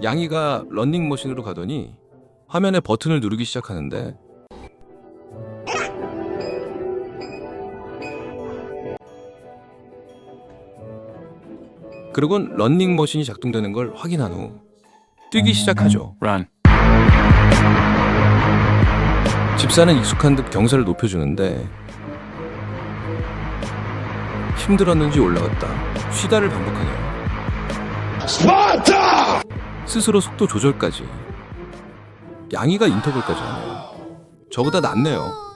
양이가 런닝머신으로 가더니 화면에 버튼을 누르기 시작하는데 그러곤 런닝머신이 작동되는 걸 확인한 후 뛰기 시작하죠. Run. 집사는 익숙한 듯 경사를 높여주는데 힘들었는지 올라갔다 쉬다를 반복하네요. 스파르타! 스스로 속도 조절까지. 양이가 인터벌까지 하네요. 저보다 낫네요.